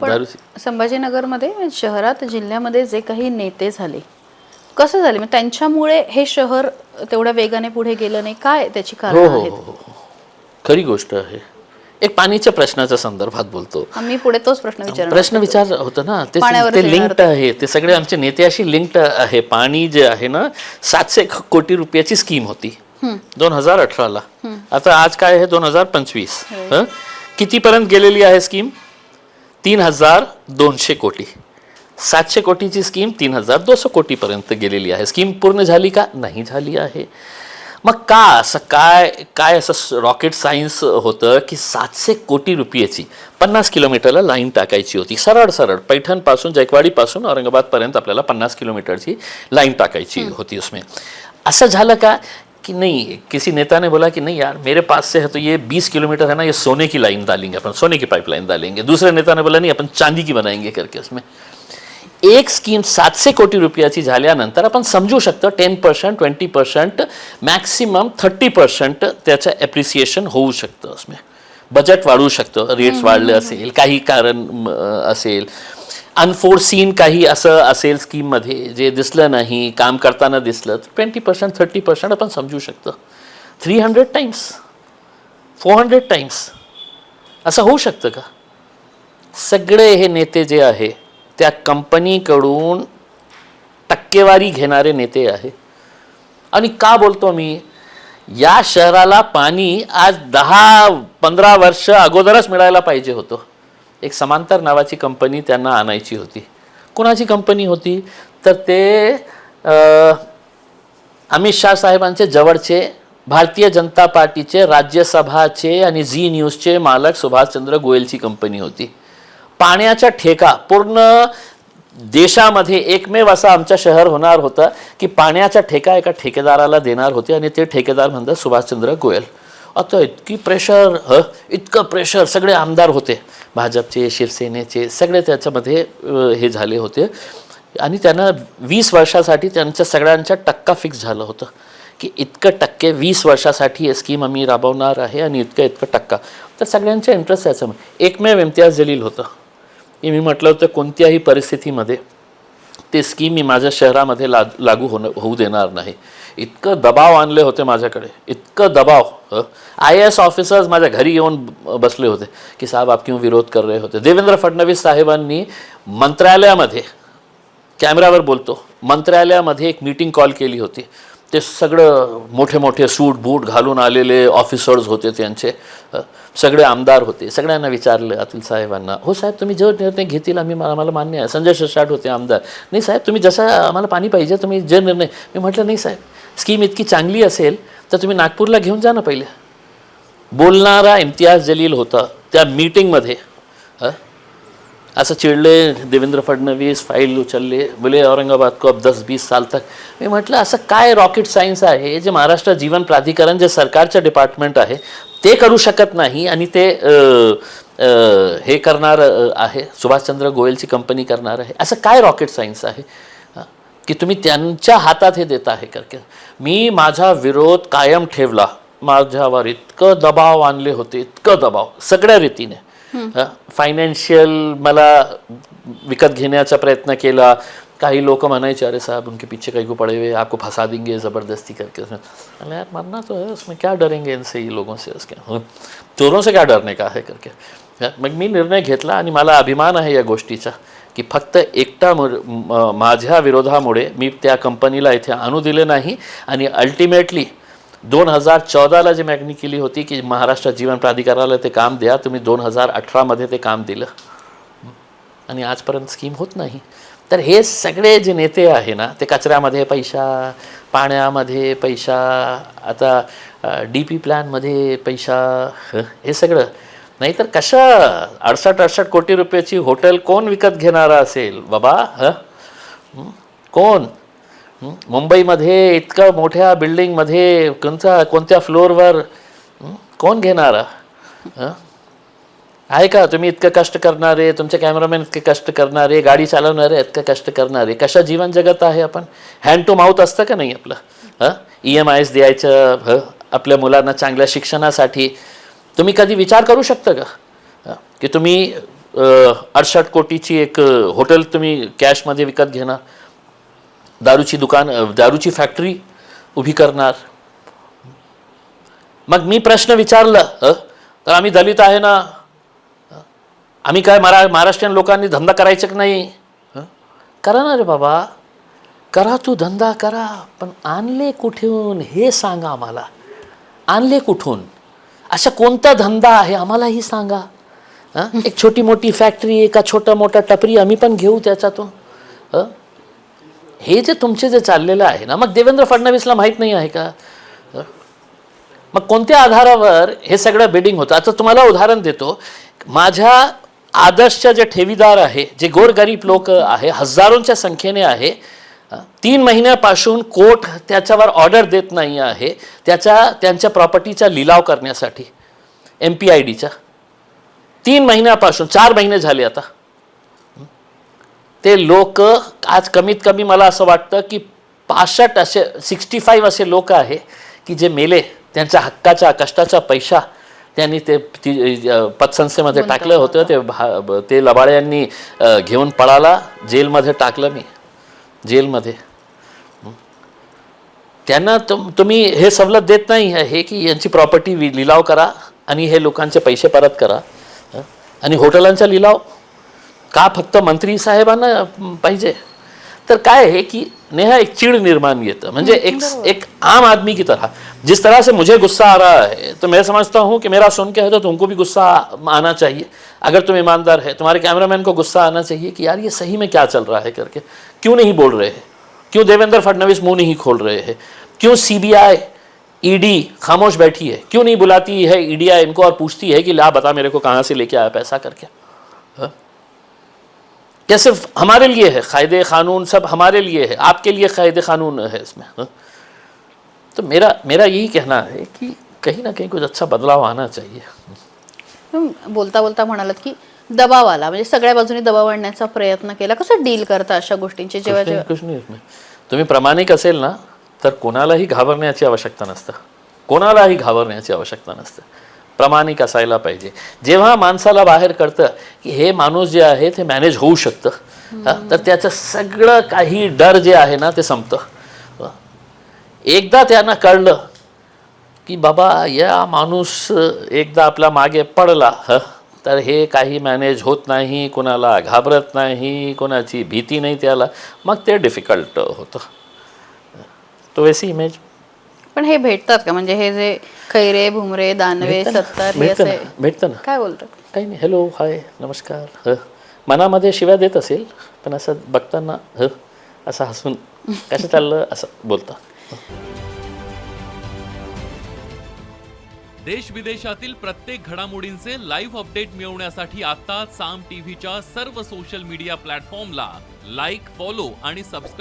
पण संभाजीनगरमध्ये शहरात जिल्ह्यामध्ये जे काही नेते झाले कसं झाले, मग त्यांच्यामुळे हे शहर तेवढ्या वेगाने पुढे गेलं नाही, काय त्याची कारण आहेत? खरी गोष्ट आहे. एक पाणीच्या प्रश्नाच्या संदर्भात बोलतो आम्ही पुढे तोच प्रश्न विचार होता ना, ते लिंक्ड आहे, ते सगळे आमचे नेते अशी लिंक्ड आहे. पाणी जे आहे ना, 700 कोटी रुपयाची स्कीम होती 2018ला. आता आज काय आहे 2025, कितीपर्यंत गेलेली आहे स्कीम? 3200 कोटी. 700 कोटीची स्कीम 3200 कोटीपर्यंत गेलेली आहे. स्कीम पूर्ण झाली का? नाही झाली आहे. मग का असं काय असं रॉकेट सायन्स होतं की 700 कोटी रुपयाची 50 किलोमीटरला लाईन टाकायची होती, सरळ सरळ पैठणपासून जायकवाडीपासून औरंगाबादपर्यंत आपल्याला 50 किलोमीटरची लाईन टाकायची होती उसमें. असं झालं का कि नहीं, किसी नेता ने बोला कि नहीं यार मेरे पास से है तो ये 20 किलोमीटर है ना, ये सोने की लाइन डालेंगे अपन, सोने की पाइपलाइन डालेंगे. दूसरे नेता ने बोला नहीं अपन चांदी की बनाएंगे करके. उसमें एक स्कीम 700 कोटी रुपयाची झाल्यानंतर आपण समजू शकतो 10%, 20%, मॅक्सिमम 30% त्याचं ॲप्रिसिएशन होऊ शकतं. उसमें बजेट वाढू शकतं, रेट्स वाढले असेल, काही कारण असेल, अनफोर्सीन काही असं असेल स्कीममध्ये जे दिसलं नाही, काम करताना दिसलं, 20%, 30% आपण समजू शकतो. 300 टाइम्स, 400 टाइम्स असं होऊ शकतं का? सगळे हे नेते जे आहे त्या कंपनीकडून टक्केवारी घेणारे नेते आहे. आणि का बोलतो मी, या शहराला पाणी आज 10-15 वर्ष अगोदरच मिळायला पाहिजे होतं. एक समांतर नावाची कंपनी त्यांना आणायची होती. कोणाची कंपनी होती? तर ते अमित शाह साहेबांचे जवळचे, भारतीय जनता पार्टीचे राज्यसभाचे आणि झी न्यूजचे मालक सुभाषचंद्र गोयलची कंपनी होती. पाण्याचा ठेका पूर्ण देशामध्ये एकमेव असं आमचं शहर होणार होतं की पाण्याचा ठेका एका ठेकेदाराला देणार होते आणि ते ठेकेदार म्हणतात सुभाषचंद्र गोयल. आता इतकं प्रेशर सगळे आमदार होते, भाजपचे, शिवसेनेचे, सगळे त्याच्यामध्ये हे झाले होते. आणि त्यांना 20 वर्षासाठी त्यांच्या सगळ्यांचा टक्का फिक्स झालं होतं की इतकं टक्के 20 वर्षासाठी हे स्कीम आम्ही राबवणार आहे आणि इतकं टक्का. तर सगळ्यांचे इंटरेस्ट याच्यामध्ये. एकमेव इम्तियाज जलील होतं. मी म्हटलं होतं कोणत्याही परिस्थितीमध्ये ते स्कीम मी माझ्या शहरामध्ये लागू होऊ देणार नाही. इतकं दबाव आणले होते माझ्याकडे, इतकं दबाव. IAS ऑफिसर्स माझ्या घरी येऊन बसले होते की साहेब आप क्यों विरोध कर रहे होते. देवेंद्र फडणवीस साहेबांनी मंत्रालयामध्ये, कॅमेरावर बोलतो, मंत्रालयामध्ये एक मीटिंग कॉल केली होती. ते सगळं मोठे मोठे सूट बूट घालून आलेले ऑफिसर्स होते, त्यांचे सगळे आमदार होते. सगळ्यांना विचारलं अतुल साहेबांना, हो साहेब तुम्ही जो निर्णय घेतील आम्हाला मान्य आहे. संजय शिरसाट होते आमदार, नाही साहेब तुम्ही जसं आम्हाला पाणी पाहिजे तुम्ही जे निर्णय. मी म्हटलं नाही साहेब, स्कीम इतकी चांगली असेल तर तुम्ही नागपूरला घेऊन जा ना पहिले. बोलणारा इम्तियाज जलील होता त्या मीटिंगमध्ये. असं चिडले देवेंद्र फडणवीस, फाईल उचलले, बोले औरंगाबाद को अब 10-20 साल तक. मी म्हटलं असं काय रॉकेट सायन्स आहे जे महाराष्ट्र जीवन प्राधिकरण जे सरकारचं डिपार्टमेंट आहे ते करू शकत नाही आणि ते हे करणार आहे, सुभाषचंद्र गोयलची कंपनी करणार आहे. असं काय रॉकेट सायन्स आहे की तुम्ही त्यांच्या हातात हे देता आहे करके. मी माझा विरोध कायम ठेवला. माझ्यावर इतकं दबाव आणले होते, इतकं दबाव सगळ्या रीतीने. फायनान्शियल मला विकत घेण्याचा प्रयत्न केला. काही लोक म्हणायचे अरे साहब उनके पीछे कहीं को पड़े हुए आपको फंसा देंगे ज़बरदस्ती करके. अरे यार मरना तो है उसमें, क्या डरेंगे इनसे, ये लोगों से, उसके चोरों से क्या डरने का है करके. मग मी निर्णय घेतला आणि मला अभिमान आहे या गोष्टीचा की फक्त एकटा माझ्या विरोधामुळे मी त्या कंपनीला इथे आणू दिले नाही. आणि अल्टिमेटली 2014ला जी मागणी केली होती की महाराष्ट्र जीवन प्राधिकरणाला ते काम द्या, तुम्ही 2018मध्ये ते काम दिलं आणि आजपर्यंत स्कीम होत नाही. तर हे सगळे जे नेते आहे ना, ते कचऱ्यामध्ये पैसा, पाण्यामध्ये पैसा, आता DP प्लॅनमध्ये पैसा, हे सगळं. नाहीतर कसं 68 कोटी रुपयाची हॉटेल कोण विकत घेणारा असेल बाबा? कोण? मुंबईमध्ये इतकं मोठ्या बिल्डिंगमध्ये कोणत्या फ्लोअरवर कोण घेणारा आहे का? तुम्ही इतकं कष्ट करणारे, तुमचे कॅमेरामॅन इतके कष्ट करणारे, गाडी चालवणारे इतकं कष्ट करणारे, कशा जीवन जगत आहे आपण? हँड टू माउथ असतं का नाही आपलं? EMIs द्यायचं आपल्या मुलांना चांगल्या शिक्षणासाठी. तुम्ही कधी विचार करू शकता का की तुम्ही 68 कोटीची एक हॉटेल तुम्ही कॅशमध्ये विकत घेणार, दारूची दुकान, दारूची फॅक्टरी उभी करणार. मग मी प्रश्न विचारलं तर आम्ही दलित आहे ना, आम्ही काय महाराष्ट्रीयन लोकांनी धंदा करायचा की नाही? करा ना रे बाबा, करा, तू धंदा करा, पण आणले कुठून हे सांगा आम्हाला. आणले कुठून? अशा कोणता धंदा आहे आम्हालाही सांगा. एक छोटी मोठी फॅक्टरी, एका छोटा मोठा टपरी आम्ही पण घेऊ त्याच्यातून. हे जे तुमचे जे चाललेलं आहे ना, मग देवेंद्र फडणवीसला माहीत नाही आहे का? मग कोणत्या आधारावर हे सगळं बिडिंग होतं? आता तुम्हाला उदाहरण देतो. माझ्या आदर्शच्या जे ठेवीदार आहे, जे गोरगरीब लोक आहे, हजारोंच्या संख्येने आहे, 3 महिन्यापासून कोर्ट त्याच्यावर ऑर्डर देत नाही आहे त्यांच्या प्रॉपर्टीचा लिलाव करण्यासाठी. MPIDचा 3 महिन्यापासून, 4 महिने झाले आता. ते लोक आज कमीत कमी मला असं वाटतं की 65 असे लोक आहे की जे मेले. त्यांच्या हक्काचा कष्टाचा पैसा त्यांनी ते पतसंस्थेमध्ये टाकलं होतं. ते लबाड्यांनी घेऊन पळाला, जेलमध्ये टाकलं मी, जेलमध्ये. त्यांना तुम्ही हे सवलत देत नाही आहे की यांची प्रॉपर्टी लिलाव करा आणि हे लोकांचे पैसे परत करा. आणि हॉटेलांचा लिलाव का फक्त मंत्री साहेबांना पाहिजे? तर काय है कि नेहा एक चिड़ निर्माण येता, म्हणजे एक आम आदमी की तरह, जिस तरह से मुझे गुस्सा आ रहा है तो मैं समझता हूँ कि मेरा सुन के है तो तुमको भी गुस्सा आना चाहिए. अगर तुम ईमानदार है, तुम्हारे कैमरामैन को गुस्सा आना चाहिए कि यार ये सही में क्या चल रहा है करके. क्यों नहीं बोल रहे हैं? क्यों देवेंद्र फडणवीस मुंह नहीं खोल रहे हैं? क्यों CBI ED खामोश बैठी है? क्यों नहीं बुलाती है EDI इनको और पूछती है कि ला बता मेरे को कहाँ से लेके आया पैसा करके? क्या सिर्फ हमारे लिए है कायदे कानून? सब हमारे लिए है, आपके लिए कायदे कानून है इसमें? तो मेरा यही कहना है कि कहीं ना कहीं कुछ अच्छा बदलाव आना चाहिए. बोलता बोलता म्हणालात की दबाव आला, म्हणजे सगळ्या बाजूने दबाव आणण्याचा प्रयत्न केला. कसं डील करता अशा गोष्टींची? जेव्हा कुछ नहीं इसमें. तुम्ही प्रामाणिक असेल ना तर कोणालाही घाबरण्याची आवश्यकता नसतं. कोणालाही घाबरण्याची आवश्यकता नसतं. प्रामाणिक असायला पाहिजे. जेव्हा माणसाला बाहेर कळतं की हे माणूस जे आहे ते मॅनेज होऊ शकतं, तर त्याचं सगळं काही डर जे आहे ना ते संपतं. एकदा त्यांना कळलं की बाबा या माणूस एकदा आपल्या मागे पडला तर हे काही मॅनेज होत नाही, कोणाला घाबरत नाही, कोणाची भीती नाही त्याला, मग ते डिफिकल्ट होतं. तो वैसी इमेज. पण हे भेटतात का? म्हणजे हे जे खैरे, भुमरे, दानवे, सत्तार हे असे भेटतं ना. काय बोलतात? काही नाही, हॅलो, हाय, नमस्कार. मनामध्ये शिव्या देत असेल पण असं बघताना असं हसून कसं चाललं असं बोलतं. देश विदेशातील प्रत्येक घडामोडींचे लाईव्ह अपडेट मिळवण्यासाठी आता साम टीव्हीच्या सर्व सोशल मीडिया प्लॅटफॉर्मला लाईक, फॉलो आणि सबस्क्राईब